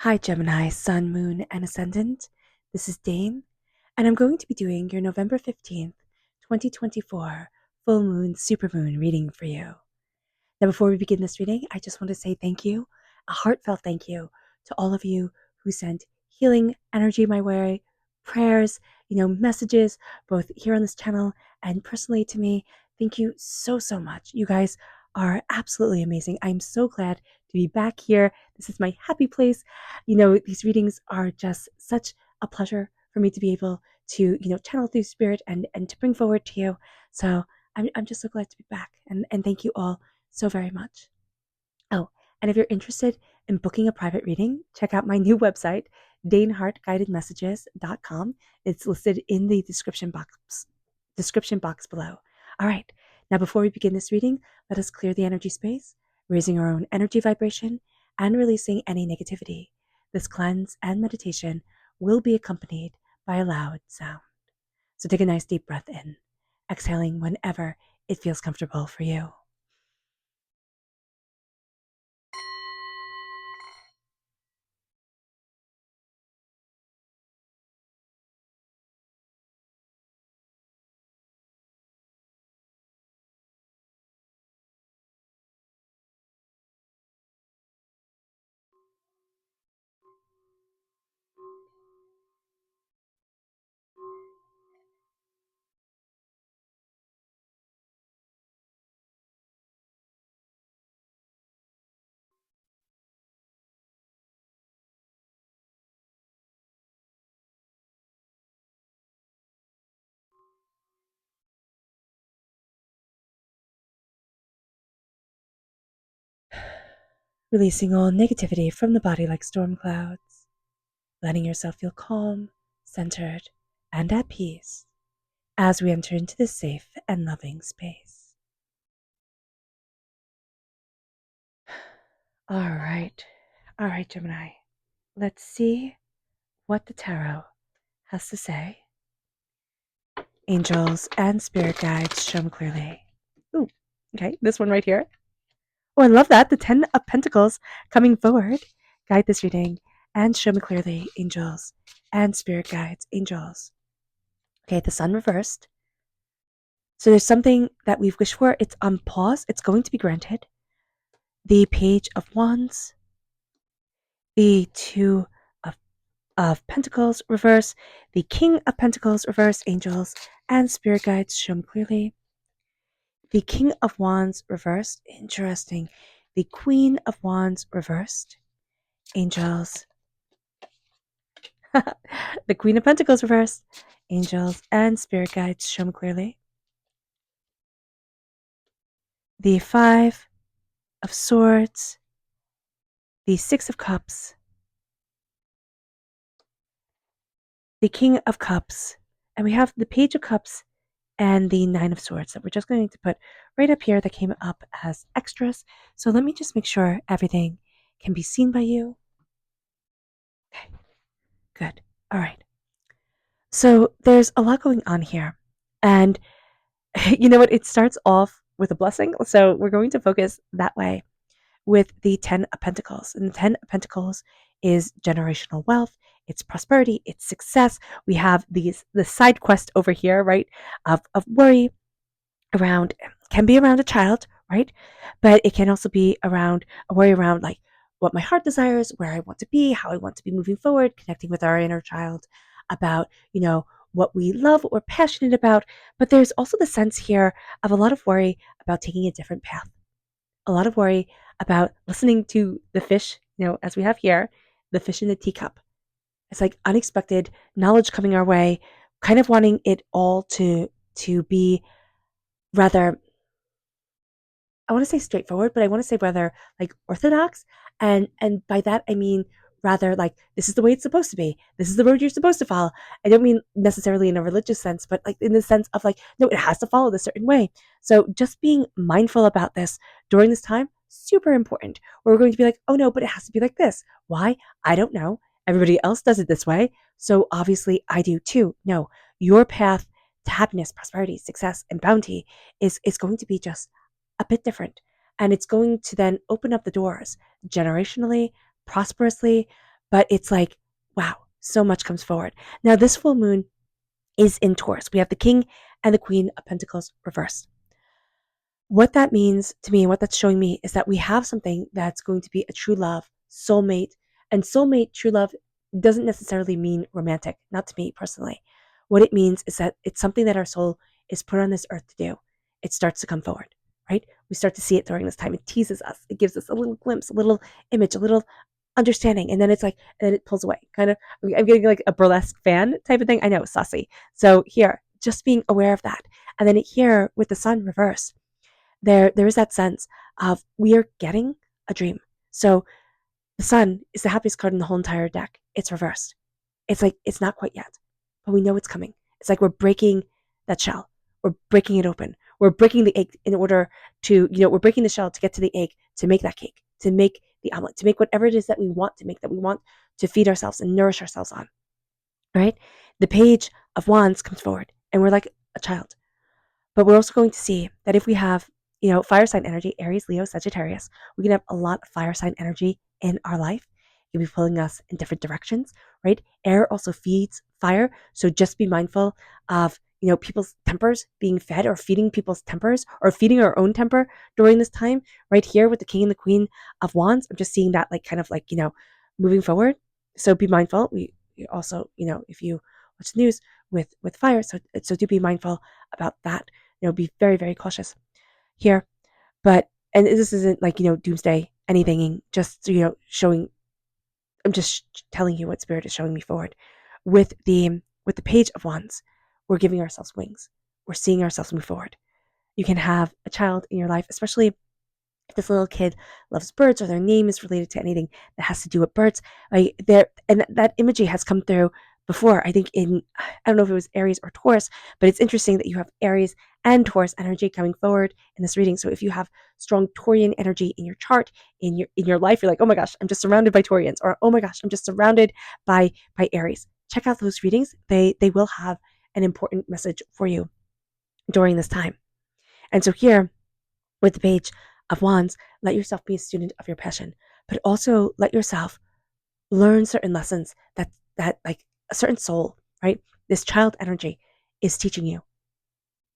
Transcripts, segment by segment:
Hi, Gemini, Sun, Moon, and Ascendant. This is Dane, and I'm going to be doing your November 15th, 2024 full moon, supermoon reading for you. Now, before we begin this reading, I just want to say thank you, a heartfelt thank you to all of you who sent healing energy my way, prayers, messages, both here on this channel and personally to me. Thank you so, so much. You guys are absolutely amazing. I'm so glad to be back here. This is my happy place. These readings are just such a pleasure for me to be able to, channel through spirit and to bring forward to you. So I'm just so glad to be back. And thank you all so very much. Oh, and if you're interested in booking a private reading, check out my new website, danehartguidedmessages.com. It's listed in the description box below. All right, now before we begin this reading, let us clear the energy space, raising our own energy vibration and releasing any negativity. This cleanse and meditation will be accompanied by a loud sound. So take a nice deep breath in, exhaling whenever it feels comfortable for you. Releasing all negativity from the body like storm clouds, letting yourself feel calm, centered, and at peace as we enter into this safe and loving space. All right, Gemini. Let's see what the tarot has to say. Angels and spirit guides show them clearly. Ooh, okay, this one right here. Oh, I love that. The 10 of Pentacles coming forward. Guide this reading and show me clearly, angels and spirit guides, angels. Okay, the sun reversed. So there's something that we've wished for. It's on pause. It's going to be granted. The Page of Wands, the Two of Pentacles reverse, the King of Pentacles reverse, angels and spirit guides show me clearly. The King of Wands reversed. Interesting. The Queen of Wands reversed. Angels. The Queen of Pentacles reversed. Angels and spirit guides show me clearly. The Five of Swords. The Six of Cups. The King of Cups. And we have the Page of Cups and the Nine of Swords that we're just going to put right up here that came up as extras. So let me just make sure everything can be seen by you. Okay, good. All right. So there's a lot going on here. And you know what? It starts off with a blessing. So we're going to focus that way with the 10 of Pentacles. And the 10 of Pentacles is generational wealth, it's prosperity, it's success. We have the side quest over here, right? Of worry around, can be around a child, right? But it can also be around a worry around like what my heart desires, where I want to be, how I want to be moving forward, connecting with our inner child about, what we love, what we're passionate about. But there's also the sense here of a lot of worry about taking a different path, a lot of worry about listening to the fish, as we have here, the fish in the teacup. It's like unexpected knowledge coming our way, kind of wanting it all to be rather, I want to say straightforward, but I want to say rather like orthodox. And by that I mean rather like this is the way it's supposed to be. This is the road you're supposed to follow. I don't mean necessarily in a religious sense, but like in the sense of like, no, it has to follow this certain way. So just being mindful about this during this time, super important. We're going to be like, oh no, but it has to be like this. Why? I don't know. Everybody else does it this way. So obviously I do too. No, your path to happiness, prosperity, success, and bounty is going to be just a bit different. And it's going to then open up the doors generationally, prosperously, but it's like, wow, so much comes forward. Now, this full moon is in Taurus. We have the King and the Queen of Pentacles reversed. What that means to me and what that's showing me is that we have something that's going to be a true love, soulmate. And soulmate, true love, doesn't necessarily mean romantic, not to me personally. What it means is that it's something that our soul is put on this earth to do. It starts to come forward, right? We start to see it during this time. It teases us. It gives us a little glimpse, a little image, a little understanding. And then it's like, and then it pulls away. Kind of, I'm getting like a burlesque fan type of thing. I know, saucy. So here, just being aware of that. And then here with the sun reversed, there is that sense of we are getting a dream. So the sun is the happiest card in the whole entire deck. It's reversed. It's like it's not quite yet, but we know it's coming. It's like we're breaking that shell. We're breaking it open. We're breaking the egg in order to, we're breaking the shell to get to the egg, to make that cake, to make the omelet, to make whatever it is that we want to make, that we want to feed ourselves and nourish ourselves on. Right? The Page of Wands comes forward, and we're like a child. But we're also going to see that if we have, fire sign energy, Aries, Leo, Sagittarius, we can have a lot of fire sign energy in our life. It can be pulling us in different directions, right? Air also feeds fire. So just be mindful of, people's tempers being fed, or feeding people's tempers, or feeding our own temper during this time. Right here with the King and the Queen of Wands, I'm just seeing that like kind of like, moving forward. So be mindful. We also, if you watch the news with fire, so do be mindful about that. Be very, very cautious here. But, and this isn't like, doomsday, anything, just, showing, I'm just telling you what spirit is showing me forward. With the Page of Wands, we're giving ourselves wings. We're seeing ourselves move forward. You can have a child in your life, especially if this little kid loves birds, or their name is related to anything that has to do with birds. Like there, and that imagery has come through before. I think I don't know if it was Aries or Taurus, but it's interesting that you have Aries and Taurus energy coming forward in this reading. So if you have strong Taurian energy in your chart, in your life, you're like, oh my gosh, I'm just surrounded by Taurians, or oh my gosh, I'm just surrounded by Aries. Check out those readings. They will have an important message for you during this time. And so here with the Page of Wands, let yourself be a student of your passion, but also let yourself learn certain lessons that like a certain soul, right? This child energy is teaching you.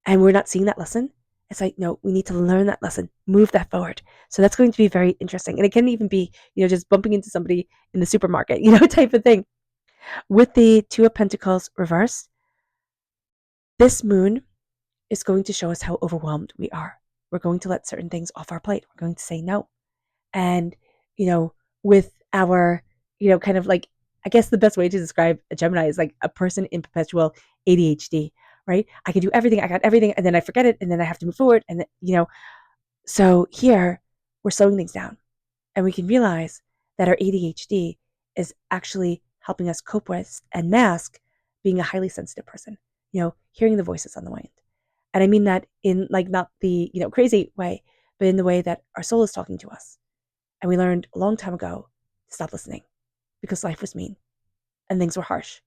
And we're not seeing that lesson. It's like, no, we need to learn that lesson, move that forward. So that's going to be very interesting. And it can even be, just bumping into somebody in the supermarket, type of thing. With the Two of Pentacles reversed, this moon is going to show us how overwhelmed we are. We're going to let certain things off our plate. We're going to say no. And, with our, kind of like, I guess the best way to describe a Gemini is like a person in perpetual ADHD, right? I can do everything. I got everything. And then I forget it. And then I have to move forward. And, so here we're slowing things down, and we can realize that our ADHD is actually helping us cope with and mask being a highly sensitive person, hearing the voices on the wind. And I mean that in like not the, crazy way, but in the way that our soul is talking to us. And we learned a long time ago to stop listening because life was mean and things were harsh.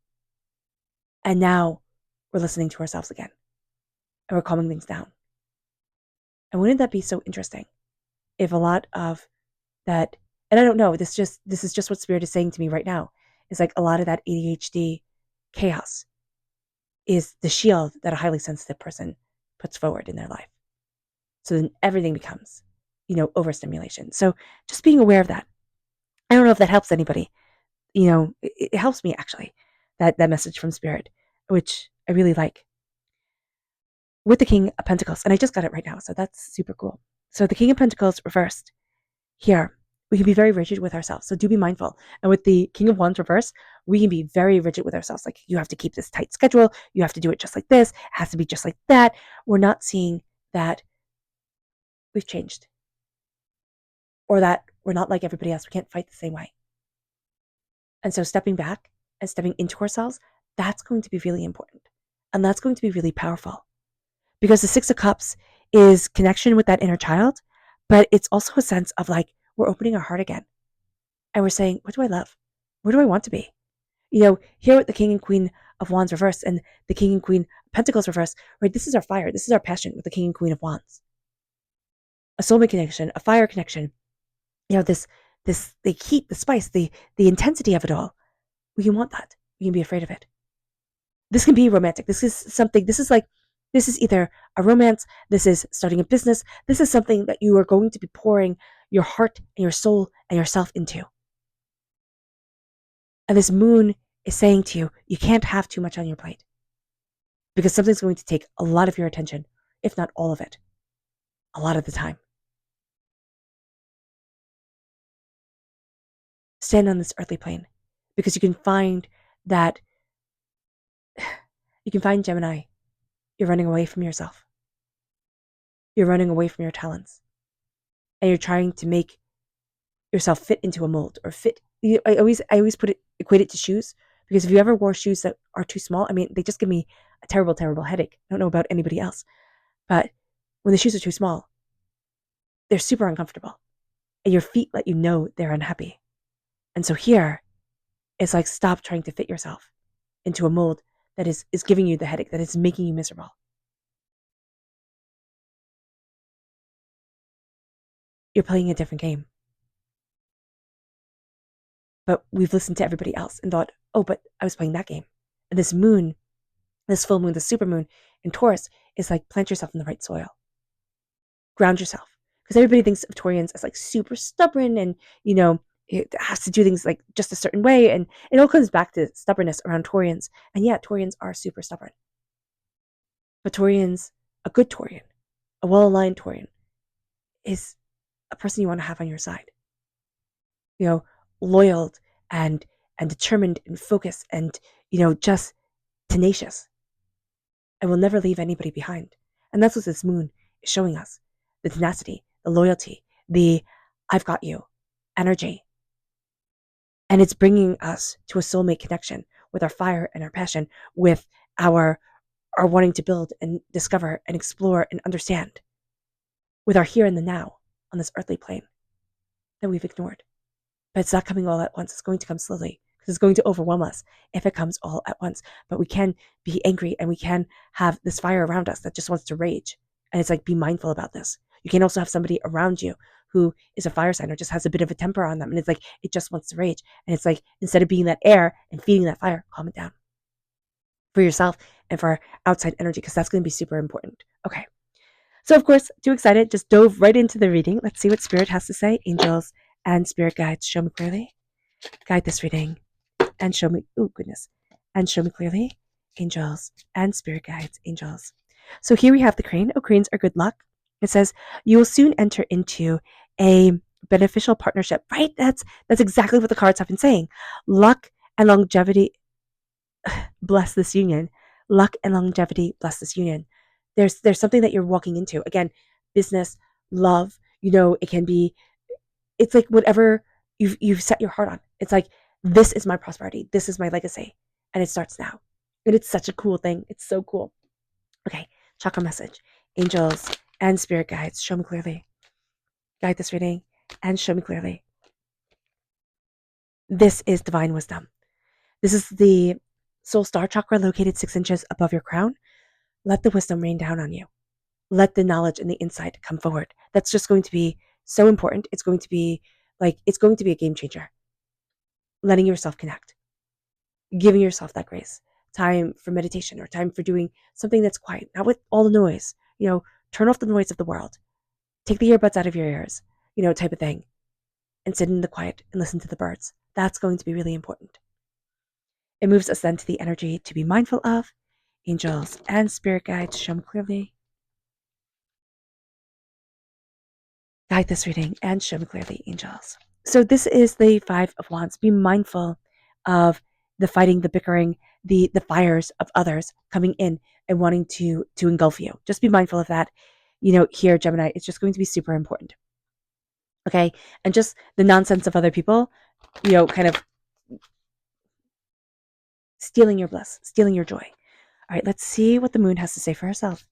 And now we're listening to ourselves again, and we're calming things down. And wouldn't that be so interesting if a lot of that, and I don't know, this is just what Spirit is saying to me right now, is like a lot of that ADHD chaos is the shield that a highly sensitive person puts forward in their life. So then everything becomes, overstimulation. So just being aware of that. I don't know if that helps anybody. It helps me actually, that message from Spirit, which I really like. With the King of Pentacles, and I just got it right now, so that's super cool. So the King of Pentacles reversed, here, we can be very rigid with ourselves. So do be mindful. And with the King of Wands reversed, we can be very rigid with ourselves. Like, you have to keep this tight schedule. You have to do it just like this. It has to be just like that. We're not seeing that we've changed, or that we're not like everybody else. We can't fight the same way. And so stepping back and stepping into ourselves, that's going to be really important. And that's going to be really powerful. Because the Six of Cups is connection with that inner child, but it's also a sense of like, we're opening our heart again. And we're saying, what do I love? Where do I want to be? Here with the King and Queen of Wands reversed and the King and Queen of Pentacles reversed, right? This is our fire. This is our passion with the King and Queen of Wands. A soulmate connection, a fire connection. This the heat, the spice, the intensity of it all. We can want that. We can be afraid of it. This can be romantic. This is something, this is either a romance, this is starting a business, this is something that you are going to be pouring your heart and your soul and yourself into. And this moon is saying to you, you can't have too much on your plate because something's going to take a lot of your attention, if not all of it, a lot of the time. Stand on this earthly plane because you can find that, you can find Gemini. You're running away from yourself. You're running away from your talents. And you're trying to make yourself fit into a mold or fit. I always equate it to shoes, because if you ever wore shoes that are too small, I mean, they just give me a terrible, terrible headache. I don't know about anybody else, but when the shoes are too small, they're super uncomfortable and your feet let you know they're unhappy. And so here, it's like, stop trying to fit yourself into a mold that is giving you the headache, that is making you miserable. You're playing a different game. But we've listened to everybody else and thought, oh, but I was playing that game. And this moon, this full moon, the supermoon in Taurus is like, plant yourself in the right soil. Ground yourself. Because everybody thinks of Taurians as like super stubborn and, it has to do things like just a certain way. And it all comes back to stubbornness around Taurians. And yeah, Taurians are super stubborn. But Taurians, a good Taurian, a well-aligned Taurian, is a person you want to have on your side. Loyal and determined and focused and, just tenacious. I will never leave anybody behind. And that's what this moon is showing us. The tenacity, the loyalty, the I've got you energy. And it's bringing us to a soulmate connection with our fire and our passion, with our wanting to build and discover and explore and understand, with our here and the now on this earthly plane that we've ignored. But it's not coming all at once. It's going to come slowly because it's going to overwhelm us if it comes all at once. But we can be angry and we can have this fire around us that just wants to rage. And it's like, be mindful about this. You can also have somebody around you who is a fire sign or just has a bit of a temper on them. And it's like, it just wants to rage. And it's like, instead of being that air and feeding that fire, calm it down for yourself and for outside energy, because that's going to be super important. Okay. So of course, too excited, just dove right into the reading. Let's see what Spirit has to say. Angels and spirit guides, show me clearly. Guide this reading and show me, and show me clearly. Angels and spirit guides, angels. So here we have the crane. Oh, cranes are good luck. It says, you will soon enter into a beneficial partnership, right? That's exactly what the cards have been saying. Luck and longevity bless this union. Luck and longevity bless this union. There's something that you're walking into. Again, business, love, it can be, it's like whatever you've set your heart on. It's like, this is my prosperity. This is my legacy. And it starts now. And it's such a cool thing. It's so cool. Okay, chakra message. Angels and spirit guides, show me clearly. Guide this reading and show me clearly. This is divine wisdom. This is the soul star chakra located 6 inches above your crown. Let the wisdom rain down on you. Let the knowledge and the insight come forward. That's just going to be so important. It's going to be a game changer. Letting yourself connect. Giving yourself that grace. Time for meditation or time for doing something that's quiet, not with all the noise. Turn off the noise of the world. Take the earbuds out of your ears, type of thing. And sit in the quiet and listen to the birds. That's going to be really important. It moves us then to the energy to be mindful of. Angels and spirit guides, show me clearly. Guide this reading and show me clearly, angels. So this is the 5 of Wands. Be mindful of the fighting, the bickering, the fires of others coming in and wanting to engulf you. Just be mindful of that. Here, Gemini, it's just going to be super important. Okay? And just the nonsense of other people, kind of stealing your bliss, stealing your joy. All right, let's see what the moon has to say for herself.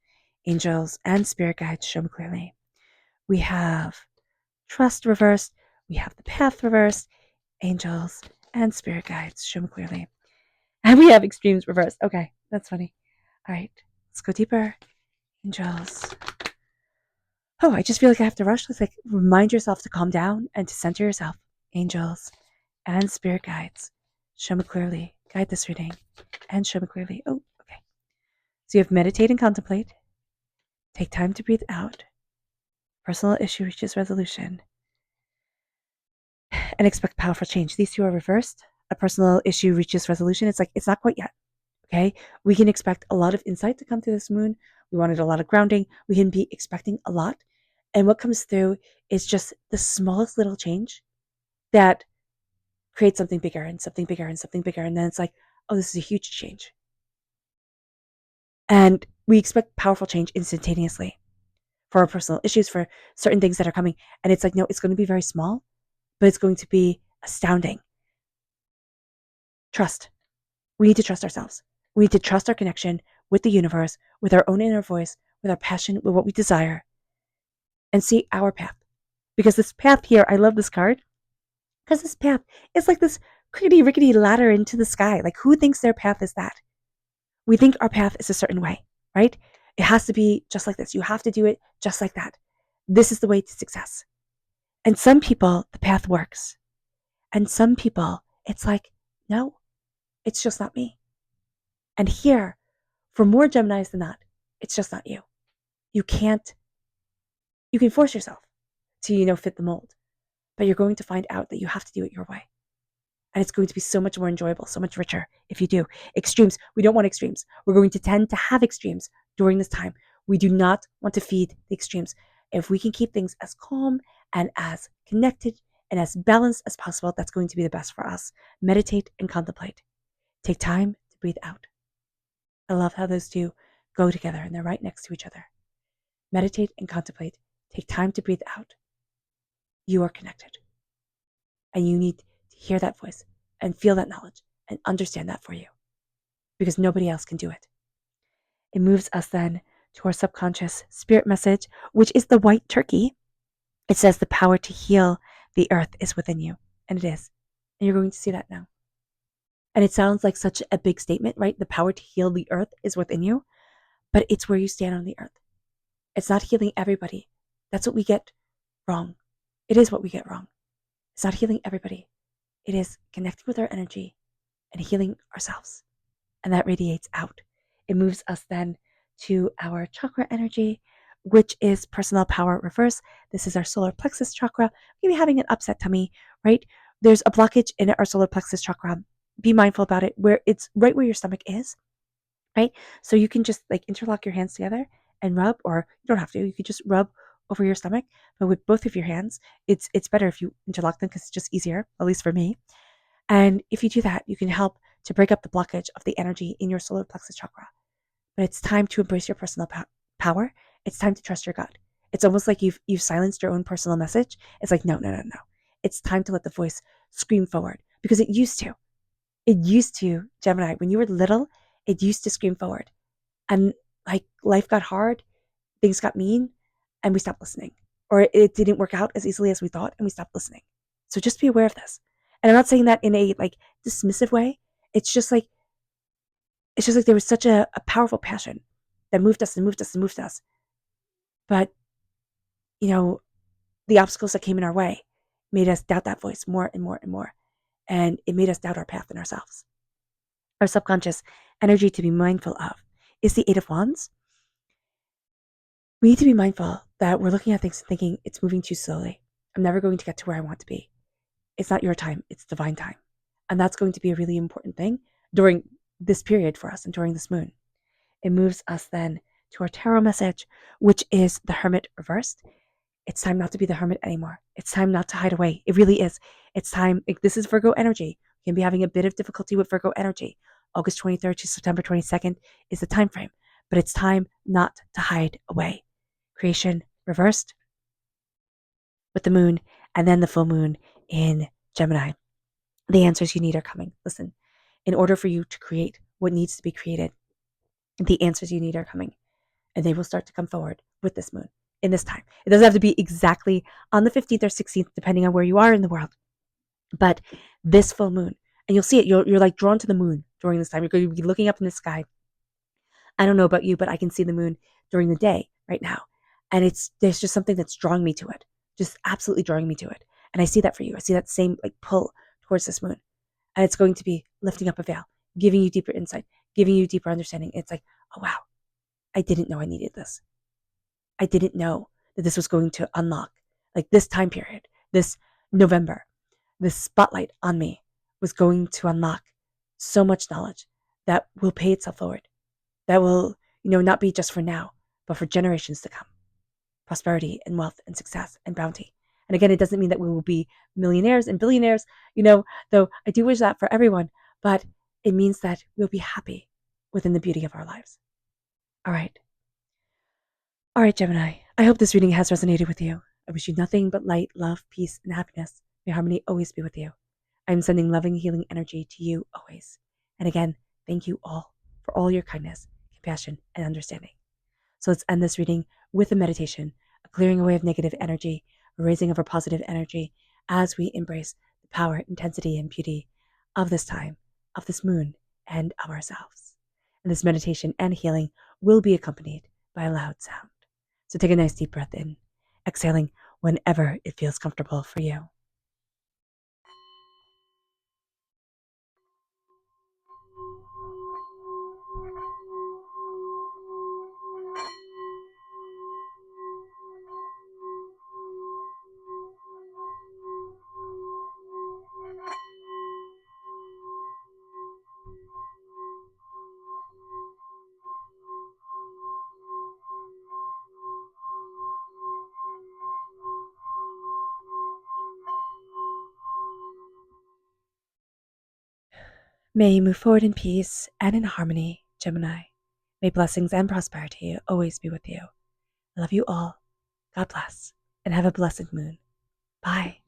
Angels and spirit guides, show me clearly. We have trust reversed. We have the path reversed. Angels and spirit guides, show me clearly. And we have extremes reversed. Okay, that's funny. All right, let's go deeper. Angels. Oh, I just feel like I have to rush. Let's remind yourself to calm down and to center yourself. angels, and spirit guides, show me clearly, guide this reading, and show me clearly. Oh, okay. So you have meditate and contemplate, take time to breathe out, personal issue reaches resolution, and expect powerful change. These two are reversed. A personal issue reaches resolution. It's like, it's not quite yet. Okay. We can expect a lot of insight to come through this moon. We wanted a lot of grounding. We can be expecting a lot. And what comes through is just the smallest little change that creates something bigger and something bigger and something bigger. And then it's like, oh, this is a huge change. And we expect powerful change instantaneously for our personal issues, for certain things that are coming. And it's like, no, it's going to be very small, but it's going to be astounding. Trust. We need to trust ourselves. We need to trust our connection with the universe, with our own inner voice, with our passion, with what we desire, and see our path. Because this path here, I love this card, because this path is like this crickety rickety ladder into the sky. Like, who thinks their path is that? We think our path is a certain way, right? It has to be just like this. You have to do it just like that. This is the way to success. And some people, the path works. And some people, it's like, no, it's just not me. And here, for more Geminis than not, it's just not you. You can force yourself to, fit the mold, but you're going to find out that you have to do it your way. And it's going to be so much more enjoyable, so much richer if you do. Extremes, we don't want extremes. We're going to tend to have extremes during this time. We do not want to feed the extremes. If we can keep things as calm and as connected and as balanced as possible, that's going to be the best for us. Meditate and contemplate. Take time to breathe out. I love how those two go together and they're right next to each other. Meditate and contemplate. Take time to breathe out. You are connected. And you need to hear that voice and feel that knowledge and understand that for you, because nobody else can do it. It moves us then to our subconscious spirit message, which is the white turkey. It says the power to heal the earth is within you. And it is. And you're going to see that now. And it sounds like such a big statement, right? The power to heal the earth is within you, but it's where you stand on the earth. It's not healing everybody. That's what we get wrong. It is what we get wrong. It's not healing everybody. It is connecting with our energy and healing ourselves. And that radiates out. It moves us then to our chakra energy, which is personal power reverse. This is our solar plexus chakra. Maybe having an upset tummy, right? There's a blockage in our solar plexus chakra. Be mindful about it, where it's right where your stomach is, right? So you can just like interlock your hands together and rub, or you don't have to. You could just rub over your stomach, but with both of your hands, it's better if you interlock them because it's just easier, at least for me. And if you do that, you can help to break up the blockage of the energy in your solar plexus chakra. But it's time to embrace your personal power. It's time to trust your gut. It's almost like you've silenced your own personal message. It's like, no. It's time to let the voice scream forward, because it used to. It used to, Gemini, when you were little, it used to scream forward. And like life got hard, things got mean, and we stopped listening. Or it didn't work out as easily as we thought, and we stopped listening. So just be aware of this. And I'm not saying that in a like dismissive way. It's just like there was such a powerful passion that moved us and moved us and moved us. But, the obstacles that came in our way made us doubt that voice more and more and more. And it made us doubt our path and ourselves. Our subconscious energy to be mindful of is the Eight of Wands. We need to be mindful that we're looking at things and thinking it's moving too slowly. I'm never going to get to where I want to be. It's not your time, it's divine time. And that's going to be a really important thing during this period for us and during this moon. It moves us then to our tarot message, which is the Hermit reversed. It's time not to be the hermit anymore. It's time not to hide away. It really is. It's time. This is Virgo energy. You can be having a bit of difficulty with Virgo energy. August 23rd to September 22nd is the time frame, but it's time not to hide away. Creation reversed with the moon, and then the full moon in Gemini. The answers you need are coming. Listen, in order for you to create what needs to be created, the answers you need are coming, and they will start to come forward with this moon in this time. It doesn't have to be exactly on the 15th or 16th, depending on where you are in the world, but this full moon, and you'll see it. You're like drawn to the moon during this time. You're going to be looking up in the sky. I don't know about you, but I can see the moon during the day right now, and there's just something that's drawing me to it, just absolutely drawing me to it. And I see that for you. I see that same like pull towards this moon. And it's going to be lifting up a veil, giving you deeper insight, giving you deeper understanding. It's like, oh wow, I didn't know I needed this. I didn't know that this was going to unlock like this time period, this November, this spotlight on me was going to unlock so much knowledge that will pay itself forward. That will, not be just for now, but for generations to come. Prosperity and wealth and success and bounty. And again, it doesn't mean that we will be millionaires and billionaires, though I do wish that for everyone, but it means that we'll be happy within the beauty of our lives. All right. All right, Gemini. I hope this reading has resonated with you. I wish you nothing but light, love, peace, and happiness. May harmony always be with you. I am sending loving, healing energy to you always. And again, thank you all for all your kindness, compassion, and understanding. So let's end this reading with a meditation, a clearing away of negative energy, a raising of our positive energy as we embrace the power, intensity, and beauty of this time, of this moon, and of ourselves. And this meditation and healing will be accompanied by a loud sound. So take a nice deep breath in, exhaling whenever it feels comfortable for you. May you move forward in peace and in harmony, Gemini. May blessings and prosperity always be with you. I love you all. God bless, and have a blessed moon. Bye.